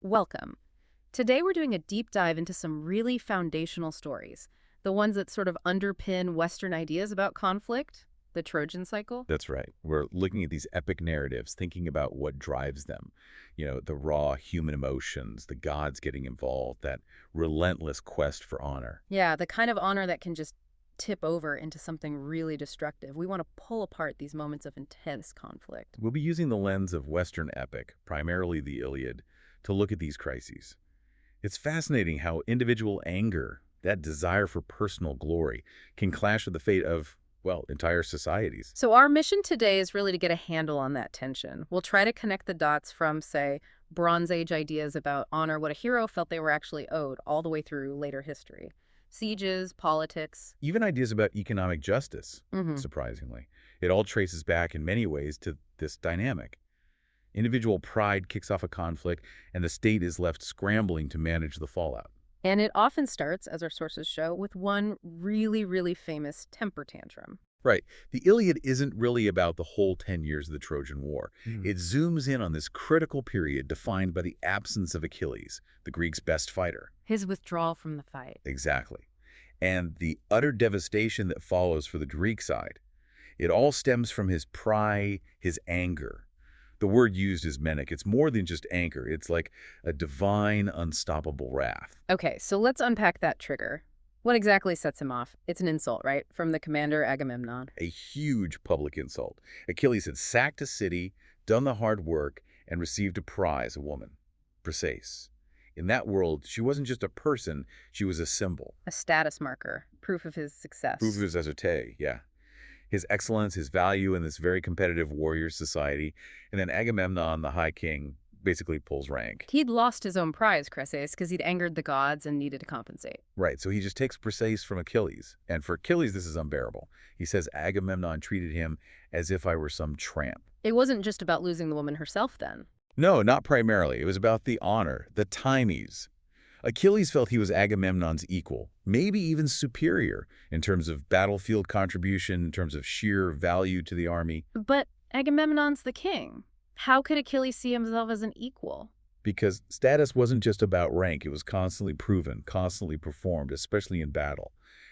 Welcome. Today we're doing a deep dive into some really foundational stories, the ones that sort of underpin Western ideas about conflict, the Trojan cycle. That's right. We're looking at these epic narratives, thinking about what drives them. The raw human emotions, the gods getting involved, that relentless quest for honor. Yeah, the kind of honor that can just tip over into something really destructive. We want to pull apart these moments of intense conflict. We'll be using the lens of Western epic, primarily the Iliad, to look at these crises. It's fascinating how individual anger, that desire for personal glory, can clash with the fate of, well, entire societies. So our mission today is really to get a handle on that tension. We'll try to connect the dots from, say, Bronze Age ideas about honor, what a hero felt they were actually owed, all the way through later history. Sieges, politics. Even ideas about economic justice, Hmm. surprisingly. It all traces back in many ways to this dynamic. Individual pride kicks off a conflict, and the state is left scrambling to manage the fallout. And it often starts, as our sources show, with one really, really famous temper tantrum. Right. The Iliad isn't really about the whole 10 years of the Trojan War. Hmm. It zooms in on this critical period defined by the absence of Achilles, the Greeks' best fighter. His withdrawal from the fight. Exactly. And the utter devastation that follows for the Greek side. It all stems from his pride, his anger. The word used is menis. It's more than just anger. It's like a divine, unstoppable wrath. Okay, so let's unpack that trigger. What exactly sets him off? It's an insult, right? From the commander Agamemnon. A huge public insult. Achilles had sacked a city, done the hard work, and received a prize, a woman. Briseis. In that world, she wasn't just a person, she was a symbol. A status marker, proof of his success. Proof of his exercise, yeah. His excellence, his value in this very competitive warrior society. And then Agamemnon, the High King, basically pulls rank. He'd lost his own prize, Chryses, because he'd angered the gods and needed to compensate. Right, so he just takes Briseis from Achilles. And for Achilles, this is unbearable. He says Agamemnon treated him as if I were some tramp. It wasn't just about losing the woman herself, then. No, not primarily. It was about the honor, the timēs. Achilles felt he was Agamemnon's equal, maybe even superior, in terms of battlefield contribution, in terms of sheer value to the army. But Agamemnon's the king. How could Achilles see himself as an equal? Because status wasn't just about rank, it was constantly proven, constantly performed, especially in battle.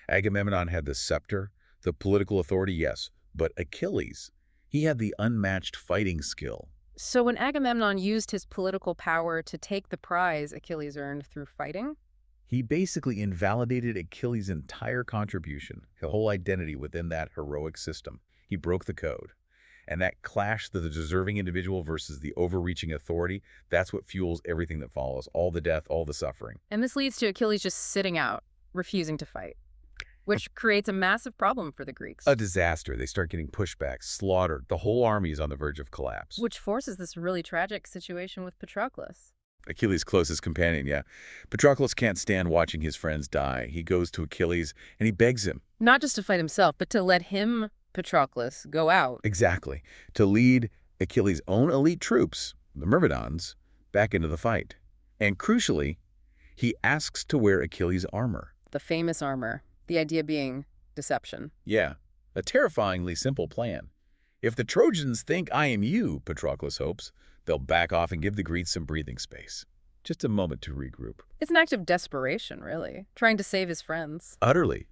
Agamemnon had the scepter, the political authority, yes, but Achilles, he had the unmatched fighting skill. So when Agamemnon used his political power to take the prize Achilles earned through fighting? He basically invalidated Achilles' entire contribution, his whole identity within that heroic system. He broke the code. And that clash of the deserving individual versus the overreaching authority, that's what fuels everything that follows, all the death, all the suffering. And this leads to Achilles just sitting out, refusing to fight, which creates a massive problem for the Greeks. A disaster. They start getting pushback, slaughtered. The whole army is on the verge of collapse. Which forces this really tragic situation with Patroclus. Achilles' closest companion, yeah. Patroclus can't stand watching his friends die. He goes to Achilles and he begs him. Not just to fight himself, but to let him, Patroclus, go out. Exactly. To lead Achilles' own elite troops, the Myrmidons, back into the fight. And crucially, he asks to wear Achilles' armor. The famous armor. The idea being deception. Yeah, a terrifyingly simple plan. If the Trojans think I am you, Patroclus hopes, they'll back off and give the Greeks some breathing space. Just a moment to regroup. It's an act of desperation, really, trying to save his friends. Utterly.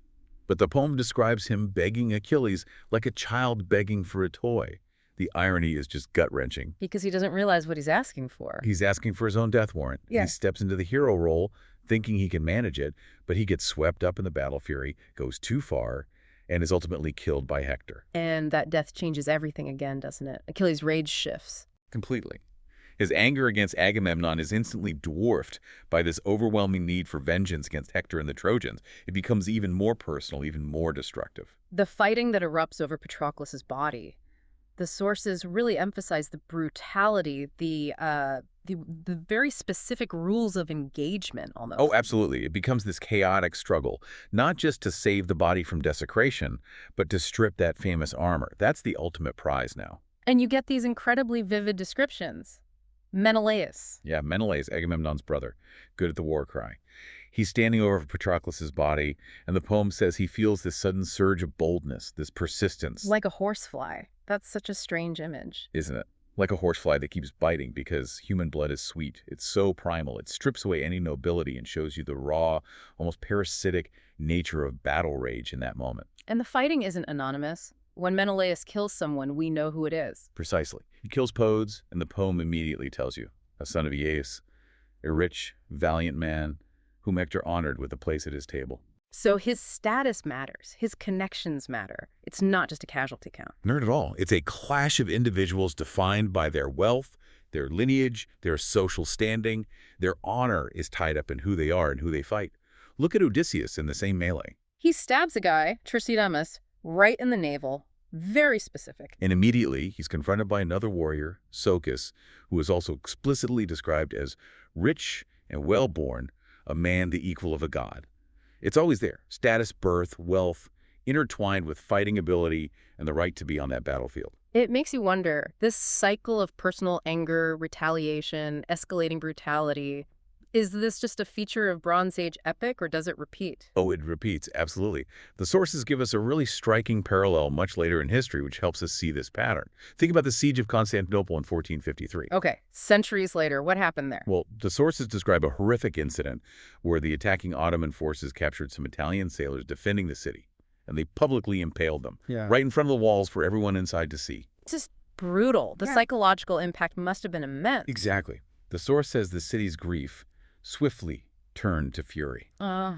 But the poem describes him begging Achilles like a child begging for a toy. The irony is just gut-wrenching. Because he doesn't realize what he's asking for. He's asking for his own death warrant. Yeah. He steps into the hero role, thinking he can manage it, but he gets swept up in the battle fury, goes too far, and is ultimately killed by Hector. And that death changes everything again, doesn't it? Achilles' rage shifts. Completely. His anger against Agamemnon is instantly dwarfed by this overwhelming need for vengeance against Hector and the Trojans. It becomes even more personal, even more destructive. The fighting that erupts over Patroclus's body. The sources really emphasize the brutality, the very specific rules of engagement almost. Oh, absolutely. It becomes this chaotic struggle, not just to save the body from desecration, but to strip that famous armor. That's the ultimate prize now. And you get these incredibly vivid descriptions. Menelaus. Yeah, Menelaus, Agamemnon's brother, good at the war cry. He's standing over Patroclus' body, and the poem says he feels this sudden surge of boldness, this persistence. Like a horsefly. That's such a strange image. Isn't it? like a horsefly that keeps biting because human blood is sweet. It's so primal. It strips away any nobility and shows you the raw, almost parasitic nature of battle rage in that moment. And the fighting isn't anonymous. When Menelaus kills someone, we know who it is. Precisely. He kills Podes, and the poem immediately tells you, a son of Aeneas, a rich, valiant man, whom Hector honored with a place at his table. So his status matters. His connections matter. It's not just a casualty count. Not at all. It's a clash of individuals defined by their wealth, their lineage, their social standing. Their honor is tied up in who they are and who they fight. Look at Odysseus in the same melee. He stabs a guy, Thrasymachus, right in the navel. Very specific. And immediately, he's confronted by another warrior, Socus, who is also explicitly described as rich and well-born, a man the equal of a god. It's always there. Status, birth, wealth, intertwined with fighting ability and the right to be on that battlefield. It makes you wonder, this cycle of personal anger, retaliation, escalating brutality, is this just a feature of Bronze Age epic, or does it repeat? Oh, it repeats, absolutely. The sources give us a really striking parallel much later in history, which helps us see this pattern. Think about the Siege of Constantinople in 1453. Okay, centuries later, what happened there? Well, the sources describe a horrific incident where the attacking Ottoman forces captured some Italian sailors defending the city, and they publicly impaled them, right in front of the walls for everyone inside to see. It's just brutal. The psychological impact must have been immense. Exactly. The source says the city's grief swiftly turned to fury.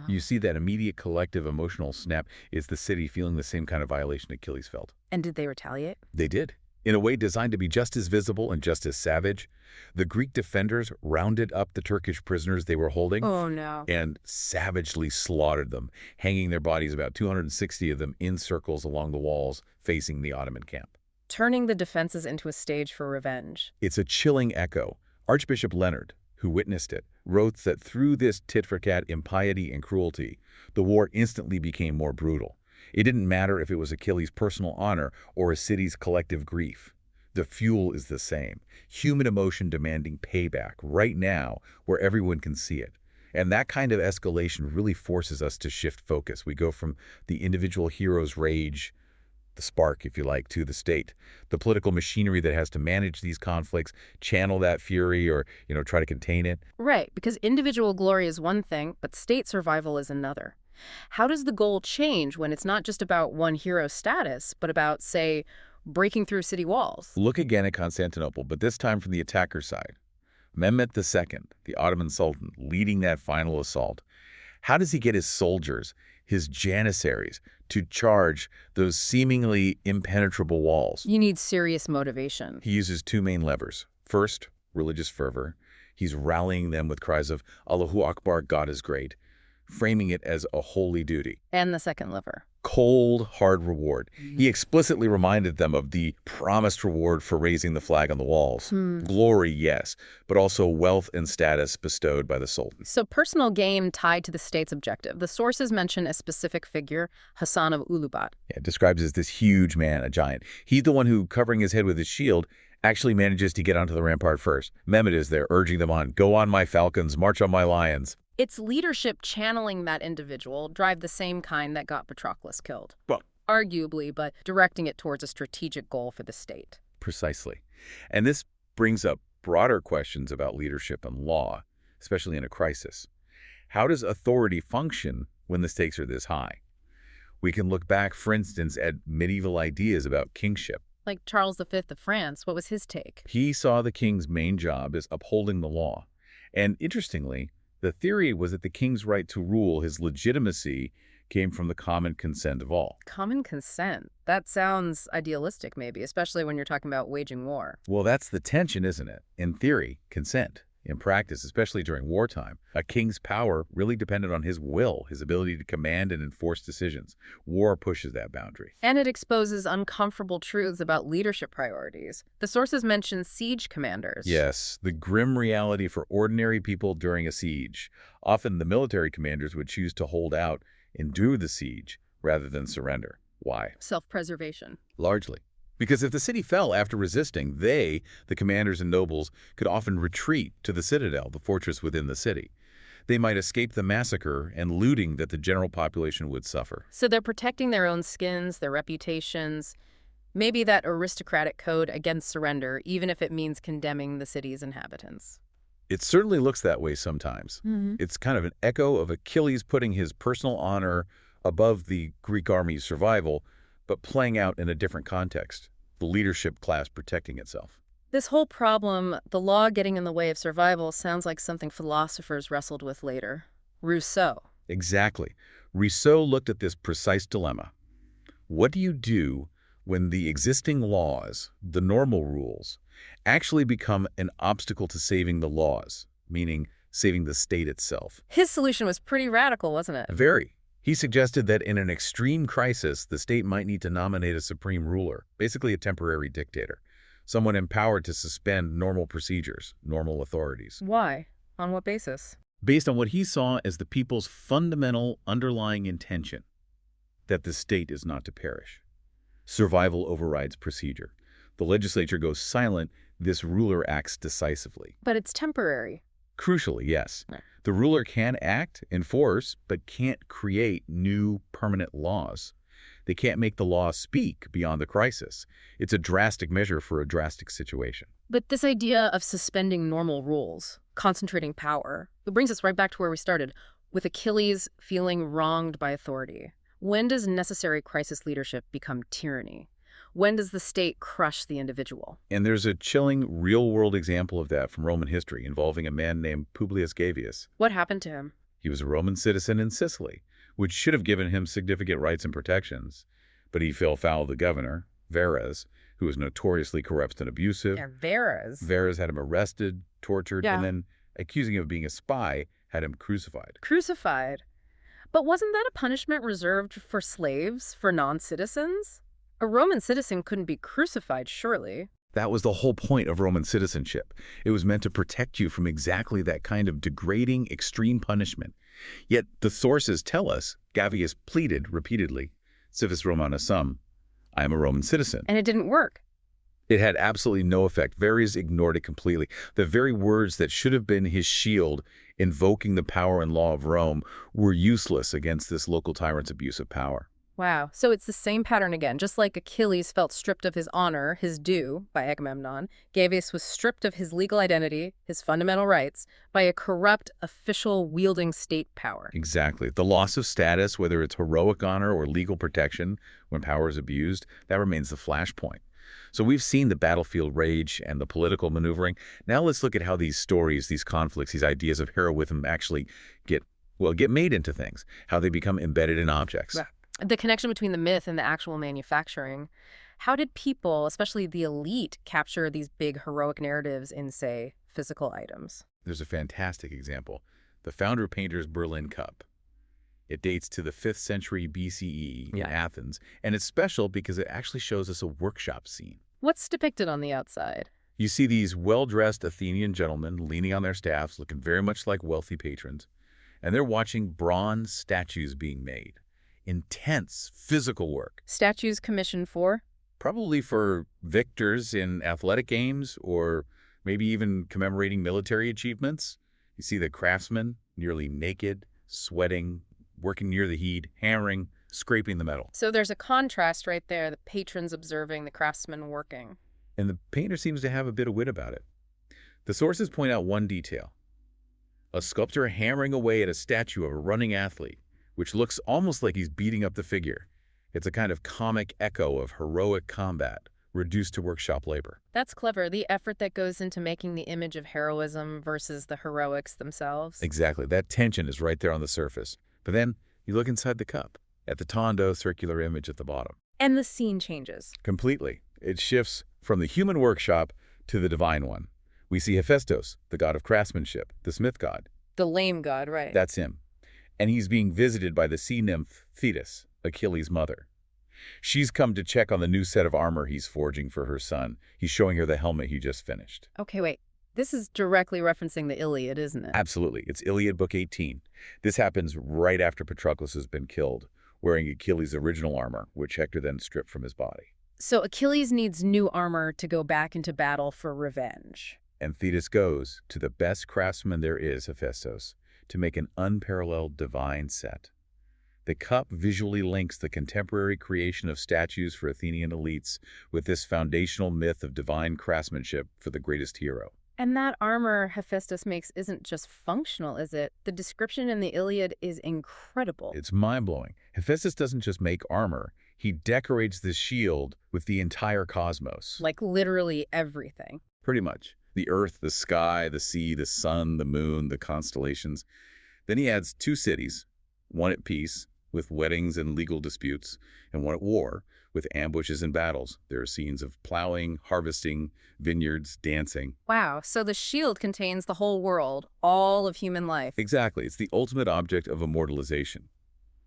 You see that immediate collective emotional snap is the city feeling the same kind of violation Achilles felt. And did they retaliate? They did. In a way designed to be just as visible and just as savage, the Greek defenders rounded up the Turkish prisoners they were holding and savagely slaughtered them, hanging their bodies, about 260 of them, in circles along the walls facing the Ottoman camp. Turning the defenses into a stage for revenge. It's a chilling echo. Archbishop Leonard, who witnessed it, wrote that through this tit-for-tat impiety and cruelty, the war instantly became more brutal. It didn't matter if it was Achilles' personal honor or a city's collective grief. The fuel is the same. Human emotion demanding payback right now where everyone can see it. And that kind of escalation really forces us to shift focus. We go from the individual hero's rage, the spark, if you like, to the state, the political machinery that has to manage these conflicts, channel that fury, or, try to contain it. Right, because individual glory is one thing, but state survival is another. How does the goal change when it's not just about one hero's status, but about, say, breaking through city walls? Look again at Constantinople, but this time from the attacker's side. Mehmet II, the Ottoman Sultan, leading that final assault. How does he get his soldiers, his janissaries, to charge those seemingly impenetrable walls? You need serious motivation. He uses two main levers. First, religious fervor. He's rallying them with cries of Allahu Akbar, God is great, framing it as a holy duty. And the second lever. Cold, hard reward. He explicitly reminded them of the promised reward for raising the flag on the walls. Glory, yes, but also wealth and status bestowed by the Sultan. So personal gain tied to the state's objective. The sources mention a specific figure, Hassan of Ulubat. Yeah, describes as this huge man, a giant. He's the one who, covering his head with his shield, actually manages to get onto the rampart first. Mehmet is there, urging them on. Go on, my falcons, march on my lions. It's leadership channeling that individual, drive the same kind that got Patroclus killed. Well, arguably, but directing it towards a strategic goal for the state. Precisely. And this brings up broader questions about leadership and law, especially in a crisis. How does authority function when the stakes are this high? We can look back, for instance, at medieval ideas about kingship. Like Charles V of France, what was his take? He saw the king's main job as upholding the law. And interestingly, the theory was that the king's right to rule, his legitimacy, came from the common consent of all. Common consent? That sounds idealistic, maybe, especially when you're talking about waging war. Well, that's the tension, isn't it? In theory, consent. In practice, especially during wartime, a king's power really depended on his will, his ability to command and enforce decisions. War pushes that boundary. And it exposes uncomfortable truths about leadership priorities. The sources mention siege commanders. Yes, the grim reality for ordinary people during a siege. Often the military commanders would choose to hold out, endure the siege, rather than surrender. Why? Self-preservation. Largely. Because if the city fell after resisting, they, the commanders and nobles, could often retreat to the citadel, the fortress within the city. They might escape the massacre and looting that the general population would suffer. So they're protecting their own skins, their reputations, Maybe that aristocratic code against surrender, even if it means condemning the city's inhabitants. It certainly looks that way sometimes. It's kind of an echo of Achilles putting his personal honor above the Greek army's survival, but playing out in a different context, the leadership class protecting itself. This whole problem, the law getting in the way of survival, sounds like something philosophers wrestled with later. Rousseau. Exactly. Rousseau looked at this precise dilemma. What do you do when the existing laws, the normal rules, actually become an obstacle to saving the laws, meaning saving the state itself? His solution was pretty radical, wasn't it? Very. He suggested that in an extreme crisis, the state might need to nominate a supreme ruler, basically a temporary dictator, someone empowered to suspend normal procedures, normal authorities. Why? On what basis? Based on what he saw as the people's fundamental underlying intention, that the state is not to perish. Survival overrides procedure. The legislature goes silent, this ruler acts decisively. But it's temporary. Crucially, yes. Right. The ruler can act, enforce, but can't create new permanent laws. They can't make the law speak beyond the crisis. It's a drastic measure for a drastic situation. But this idea of suspending normal rules, concentrating power, it brings us right back to where we started, with Achilles feeling wronged by authority. When does necessary crisis leadership become tyranny? When does the state crush the individual? And there's a chilling real-world example of that from Roman history involving a man named Publius Gavius. What happened to him? He was a Roman citizen in Sicily, which should have given him significant rights and protections. But he fell foul of the governor, Verres, who was notoriously corrupt and abusive. Yeah, Verres. Verres had him arrested, tortured, and then, accusing him of being a spy, had him crucified. Crucified? But wasn't that a punishment reserved for slaves, for non-citizens? A Roman citizen couldn't be crucified, surely. That was the whole point of Roman citizenship. It was meant to protect you from exactly that kind of degrading, extreme punishment. Yet the sources tell us Gavius pleaded repeatedly, civis Romana sum, I am a Roman citizen. And it didn't work. It had absolutely no effect. Verres ignored it completely. The very words that should have been his shield, invoking the power and law of Rome, were useless against this local tyrant's abuse of power. Wow. So it's the same pattern again. Just like Achilles felt stripped of his honor, his due, by Agamemnon, Gavius was stripped of his legal identity, his fundamental rights, by a corrupt, official-wielding state power. Exactly. The loss of status, whether it's heroic honor or legal protection when power is abused, that remains the flashpoint. So we've seen the battlefield rage and the political maneuvering. Now let's look at how these stories, these conflicts, these ideas of heroism actually get made into things, how they become embedded in objects. Yeah. The connection between the myth and the actual manufacturing. How did people, especially the elite, capture these big heroic narratives in, say, physical items? There's a fantastic example. The founder painter's Berlin Cup. It dates to the 5th century BCE in Athens, and it's special because it actually shows us a workshop scene. What's depicted on the outside? You see these well-dressed Athenian gentlemen leaning on their staffs, looking very much like wealthy patrons, and they're watching bronze statues being made. Intense physical work. Statues commissioned for? Probably for victors in athletic games or maybe even commemorating military achievements. You see the craftsmen nearly naked, sweating, working near the heat, hammering, scraping the metal. So there's a contrast right there, the patrons observing, the craftsmen working. And the painter seems to have a bit of wit about it. The sources point out one detail. A sculptor hammering away at a statue of a running athlete, which looks almost like he's beating up the figure. It's a kind of comic echo of heroic combat, reduced to workshop labor. That's clever, the effort that goes into making the image of heroism versus the heroics themselves. Exactly. That tension is right there on the surface. But then you look inside the cup, at the tondo circular image at the bottom. And the scene changes. Completely. It shifts from the human workshop to the divine one. We see Hephaestus, the god of craftsmanship, the smith god. The lame god, right. That's him. And he's being visited by the sea nymph Thetis, Achilles' mother. She's come to check on the new set of armor he's forging for her son. He's showing her the helmet he just finished. Okay, wait. This is directly referencing the Iliad, isn't it? Absolutely. It's Iliad Book 18. This happens right after Patroclus has been killed, wearing Achilles' original armor, which Hector then stripped from his body. So Achilles needs new armor to go back into battle for revenge. And Thetis goes to the best craftsman there is, Hephaestus, to make an unparalleled divine set. The cup visually links the contemporary creation of statues for Athenian elites with this foundational myth of divine craftsmanship for the greatest hero. And that armor Hephaestus makes isn't just functional, is it? The description in the Iliad is incredible. It's mind-blowing. Hephaestus doesn't just make armor, he decorates this shield with the entire cosmos. Like literally everything. Pretty much. The earth, the sky, the sea, the sun, the moon, the constellations. Then he adds 2 cities, one at peace, with weddings and legal disputes, and one at war, with ambushes and battles. There are scenes of plowing, harvesting, vineyards, dancing. Wow, so the shield contains the whole world, all of human life. Exactly. It's the ultimate object of immortalization.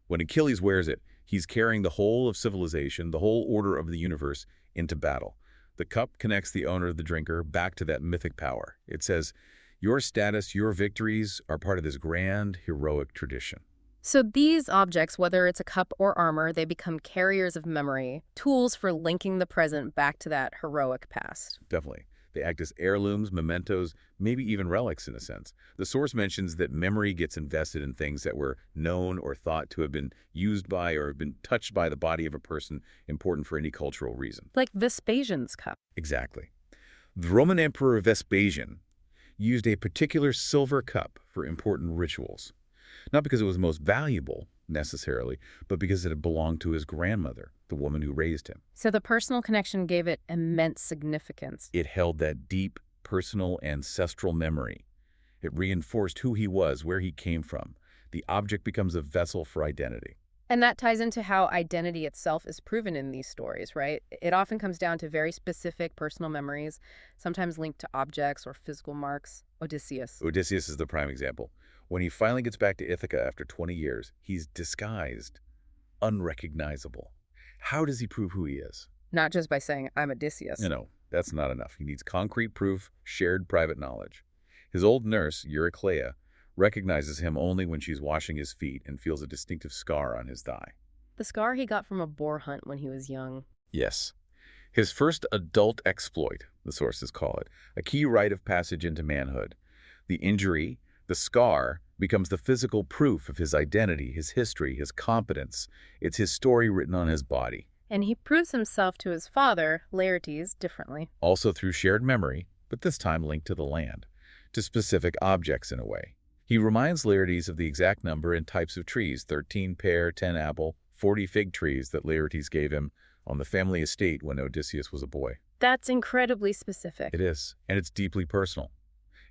When Achilles wears it, he's carrying the whole of civilization, the whole order of the universe, into battle. The cup connects the owner of the drinker back to that mythic power. It says, your status, your victories are part of this grand, heroic tradition. So these objects, whether it's a cup or armor, they become carriers of memory, tools for linking the present back to that heroic past. Definitely. They act as heirlooms, mementos, maybe even relics in a sense. The source mentions that memory gets invested in things that were known or thought to have been used by or have been touched by the body of a person important for any cultural reason. Like Vespasian's cup. Exactly. The Roman Emperor Vespasian used a particular silver cup for important rituals. Not because it was most valuable, necessarily, but because it had belonged to his grandmother, the woman who raised him. So the personal connection gave it immense significance. It held that deep, personal, ancestral memory. It reinforced who he was, where he came from. The object becomes a vessel for identity. And that ties into how identity itself is proven in these stories, right? It often comes down to very specific personal memories, sometimes linked to objects or physical marks. Odysseus. Odysseus is the prime example. When he finally gets back to Ithaca after 20 years, he's disguised, unrecognizable. How does he prove who he is? Not just by saying, I'm Odysseus. No, that's not enough. He needs concrete proof, shared private knowledge. His old nurse, Eurycleia, recognizes him only when she's washing his feet and feels a distinctive scar on his thigh. The scar he got from a boar hunt when he was young. Yes. His first adult exploit, the sources call it, a key rite of passage into manhood. The injury, the scar, becomes the physical proof of his identity, his history, his competence. It's his story written on his body. And he proves himself to his father, Laertes, differently. Also through shared memory, but this time linked to the land, to specific objects in a way. He reminds Laertes of the exact number and types of trees, 13 pear, 10 apple, 40 fig trees that Laertes gave him on the family estate when Odysseus was a boy. That's incredibly specific. It is, and it's deeply personal.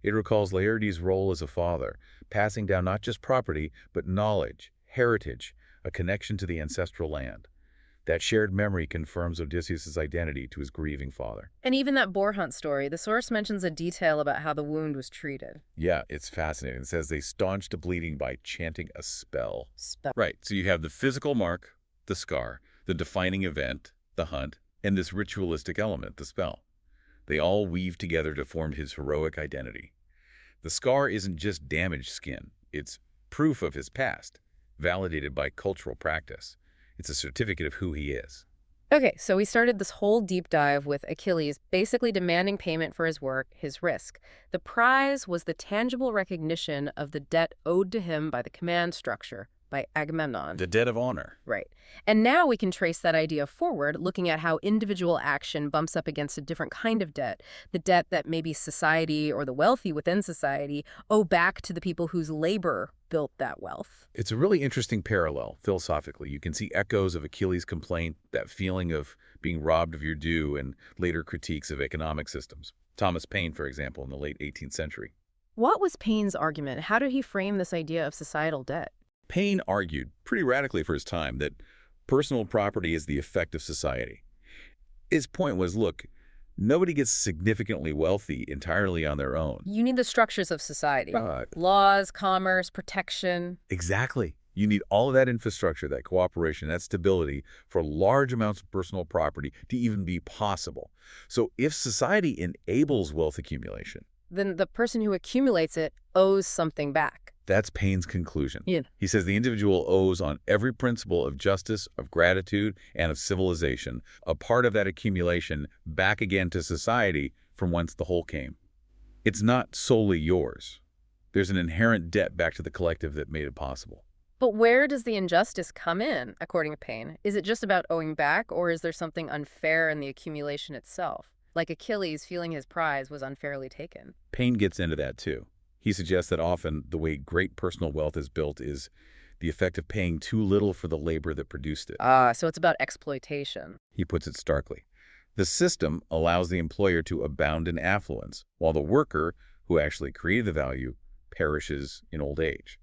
It recalls Laertes' role as a father, passing down not just property, but knowledge, heritage, a connection to the ancestral land. That shared memory confirms Odysseus' identity to his grieving father. And even that boar hunt story, the source mentions a detail about how the wound was treated. Yeah, it's fascinating. It says they staunched the bleeding by chanting a spell. Spell. Right, so you have the physical mark, the scar, the defining event, the hunt, and this ritualistic element, the spell. They all weave together to form his heroic identity. The scar isn't just damaged skin. It's proof of his past, validated by cultural practice. It's a certificate of who he is. Okay, so we started this whole deep dive with Achilles basically demanding payment for his work, his risk. The prize was the tangible recognition of the debt owed to him by the command structure, by Agamemnon. The debt of honor. Right. And now we can trace that idea forward, looking at how individual action bumps up against a different kind of debt, the debt that maybe society or the wealthy within society owe back to the people whose labor built that wealth. It's a really interesting parallel, philosophically. You can see echoes of Achilles' complaint, that feeling of being robbed of your due, and later critiques of economic systems. Thomas Paine, for example, in the late 18th century. What was Paine's argument? How did he frame this idea of societal debt? Paine argued, pretty radically for his time, that personal property is the effect of society. His point was, look, nobody gets significantly wealthy entirely on their own. You need the structures of society. Laws, commerce, protection. Exactly. You need all of that infrastructure, that cooperation, that stability for large amounts of personal property to even be possible. So if society enables wealth accumulation, then the person who accumulates it owes something back. That's Paine's conclusion. Yeah. He says the individual owes on every principle of justice, of gratitude, and of civilization, a part of that accumulation back again to society from whence the whole came. It's not solely yours. There's an inherent debt back to the collective that made it possible. But where does the injustice come in, according to Payne? Is it just about owing back, or is there something unfair in the accumulation itself? Like Achilles feeling his prize was unfairly taken. Payne gets into that too. He suggests that often the way great personal wealth is built is the effect of paying too little for the labor that produced it. Ah, so it's about exploitation. He puts it starkly. The system allows the employer to abound in affluence, while the worker, who actually created the value, perishes in old age.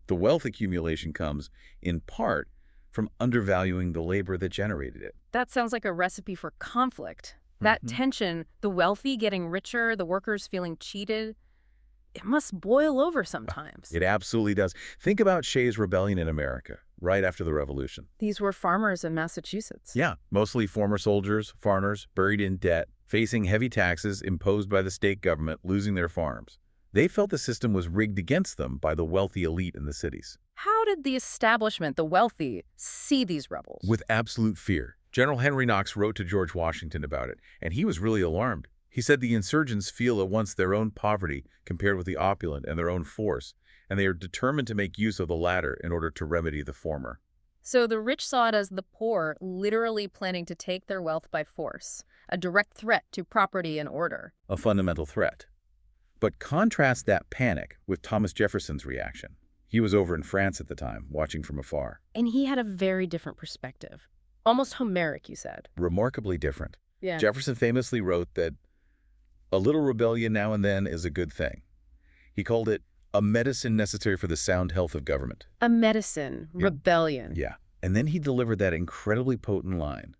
The wealth accumulation comes, in part, from undervaluing the labor that generated it. That sounds like a recipe for conflict. That tension, the wealthy getting richer, the workers feeling cheated, it must boil over sometimes. It absolutely does. Think about Shays' Rebellion in America, right after the Revolution. These were farmers in Massachusetts. Yeah, mostly former soldiers, farmers, buried in debt, facing heavy taxes imposed by the state government, losing their farms. They felt the system was rigged against them by the wealthy elite in the cities. How did the establishment, the wealthy, see these rebels? With absolute fear. General Henry Knox wrote to George Washington about it, and he was really alarmed. He said the insurgents feel at once their own poverty compared with the opulent and their own force, and they are determined to make use of the latter in order to remedy the former. So the rich saw it as the poor literally planning to take their wealth by force, a direct threat to property and order. A fundamental threat. But contrast that panic with Thomas Jefferson's reaction. He was over in France at the time, watching from afar. And he had a very different perspective. Almost Homeric, you said. Remarkably different. Yeah. Jefferson famously wrote that a little rebellion now and then is a good thing. He called it a medicine necessary for the sound health of government. A medicine, Yeah. rebellion. Yeah. And then he delivered that incredibly potent line.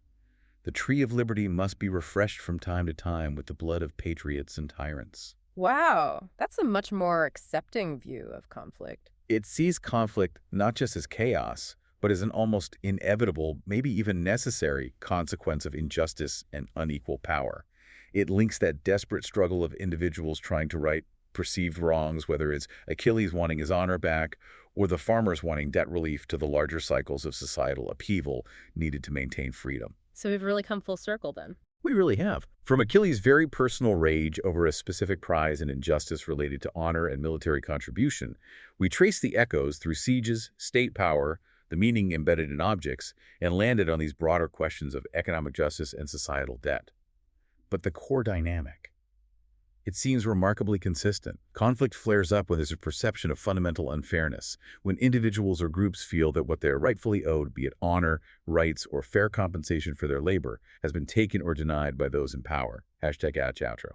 The tree of liberty must be refreshed from time to time with the blood of patriots and tyrants. Wow, that's a much more accepting view of conflict. It sees conflict not just as chaos, but as an almost inevitable, maybe even necessary consequence of injustice and unequal power. It links that desperate struggle of individuals trying to right perceived wrongs, whether it's Achilles wanting his honor back or the farmers wanting debt relief, to the larger cycles of societal upheaval needed to maintain freedom. So we've really come full circle then. We really have. From Achilles' very personal rage over a specific prize and injustice related to honor and military contribution, we trace the echoes through sieges, state power, the meaning embedded in objects, and landed on these broader questions of economic justice and societal debt. But the core dynamic, it seems remarkably consistent. Conflict flares up when there's a perception of fundamental unfairness, when individuals or groups feel that what they're rightfully owed, be it honor, rights, or fair compensation for their labor, has been taken or denied by those in power. #outro.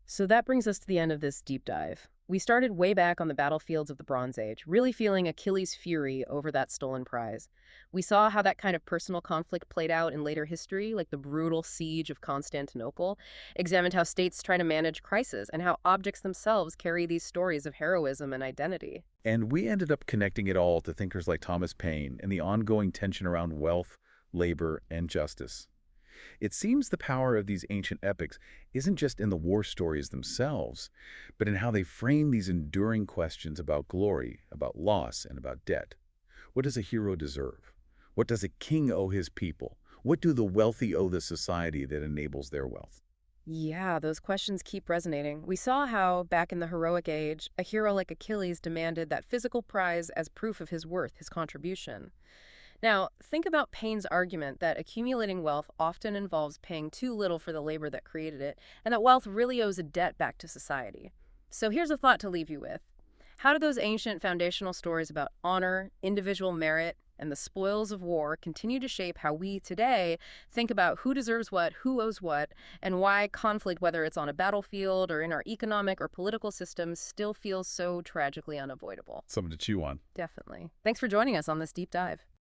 So that brings us to the end of this deep dive. We started way back on the battlefields of the Bronze Age, really feeling Achilles' fury over that stolen prize. We saw how that kind of personal conflict played out in later history, like the brutal Siege of Constantinople, examined how states try to manage crisis, and how objects themselves carry these stories of heroism and identity. And we ended up connecting it all to thinkers like Thomas Paine and the ongoing tension around wealth, labor, and justice. It seems the power of these ancient epics isn't just in the war stories themselves, but in how they frame these enduring questions about glory, about loss, and about debt. What does a hero deserve? What does a king owe his people? What do the wealthy owe the society that enables their wealth? Yeah, those questions keep resonating. We saw how, back in the heroic age, a hero like Achilles demanded that physical prize as proof of his worth, his contribution. Now, think about Payne's argument that accumulating wealth often involves paying too little for the labor that created it, and that wealth really owes a debt back to society. So here's a thought to leave you with. How do those ancient foundational stories about honor, individual merit, and the spoils of war continue to shape how we today think about who deserves what, who owes what, and why conflict, whether it's on a battlefield or in our economic or political systems, still feels so tragically unavoidable? Something to chew on. Definitely. Thanks for joining us on this deep dive.